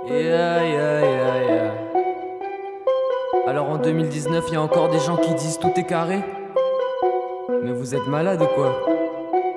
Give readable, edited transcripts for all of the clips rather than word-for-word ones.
Yeah. Alors en 2019, il y a encore des gens qui disent tout est carré. Mais vous êtes malade ou quoi?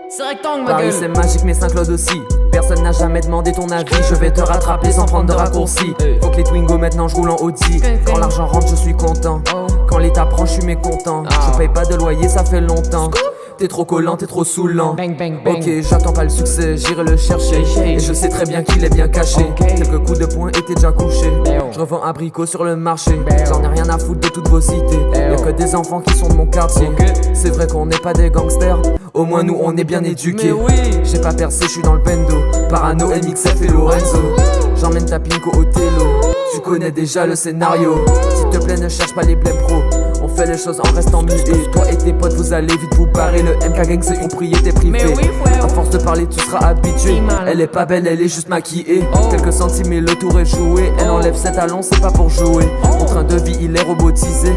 C'est rectangle ma Paris gueule. c'est magique mais Saint-Claude aussi. Personne n'a jamais demandé ton avis. Je vais te rattraper sans prendre de raccourci. Faut que les Twingo maintenant je roule en Audi. Quand l'argent rentre je suis content. Quand l'État prend je suis mécontent. Je paye pas de loyer ça fait longtemps. T'es trop collant, t'es trop saoulant. Bang, bang, bang. Ok, j'attends pas le succès, j'irai le chercher. Et je sais très bien qu'il est bien caché. Quelques coups de poing et t'es déjà couché. Je revends abricots sur le marché. J'en ai rien à foutre de toutes vos cités. Y'a que des enfants qui sont de mon quartier. C'est vrai qu'on n'est pas des gangsters. Au moins nous on est bien éduqués. J'ai pas percé, je suis dans le bendo. Parano, MXF et Lorenzo. J'emmène ta pinko au télo. Tu connais déjà le scénario. S'il te plaît ne cherche pas les blèmes pro. On fait les choses en restant muets. Toi et tes potes vous allez vite vous barrer. Le MK Gang c'est compris et t'es privé. À force de parler tu seras habitué. Elle est pas belle, elle est juste maquillée. Quelques centimes et le tour est joué. Elle enlève ses talons, c'est pas pour jouer. Mon train de vie il est robotisé.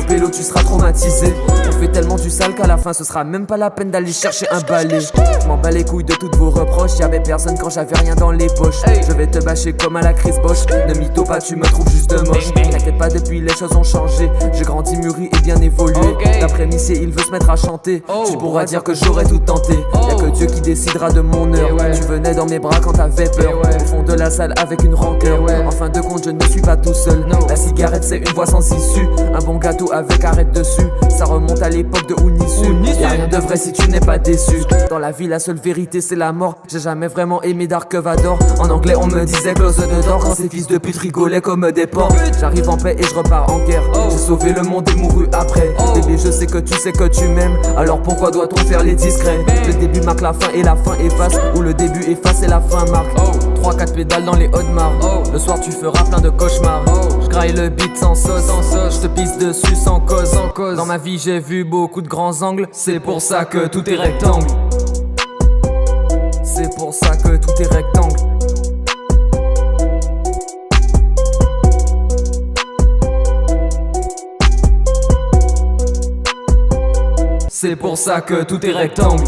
Pélo tu seras traumatisé. On fait tellement du sale qu'à la fin ce sera même pas la peine d'aller chercher un balai. Je m'en bats les couilles de toutes vos reproches. Y'avait personne quand j'avais rien dans les poches. Je vais te bâcher comme à la Chris Bosch. Ne mytho pas, tu me trouves juste moche. T'inquiète pas, depuis les choses ont changé. J'ai grandi, mûri et bien évolué. D'après Missier, il veut se mettre à chanter. Tu pourras dire que j'aurais tout tenté. Y'a que Dieu qui décidera de mon heure. Tu venais dans mes bras quand t'avais peur. Au fond de la salle avec une rancœur. En fin de compte, je ne suis pas tout seul. La cigarette, c'est une voie sans issue. Un bon gâteau avec arrête dessus. Ça remonte à l'époque de Ounisu. Y'a rien de vrai si tu n'es pas déçu. Dans la vie, la seule vérité, c'est la mort. J'ai jamais vraiment aimé Dark Vador. En anglais, on me disait close the door. Quand ces fils de pute rigolaient comme des porcs. J'arrive en paix et je repars en guerre. J'ai sauvé le monde et mouru après. Bébé, je sais que tu m'aimes. Alors pourquoi doit-on faire les discrets? Le début marque la fin et la fin efface. Ou le début efface et la fin marque. 3-4 pédales dans les Audemars. Le soir tu feras plein de cauchemars. Je graille le beat sans sauce. Je te pisse dessus sans cause. Dans ma vie j'ai vu beaucoup de grands angles. C'est pour ça que tout est rectangle. C'est pour ça que tout est rectangle. C'est pour ça que tout est rectangle.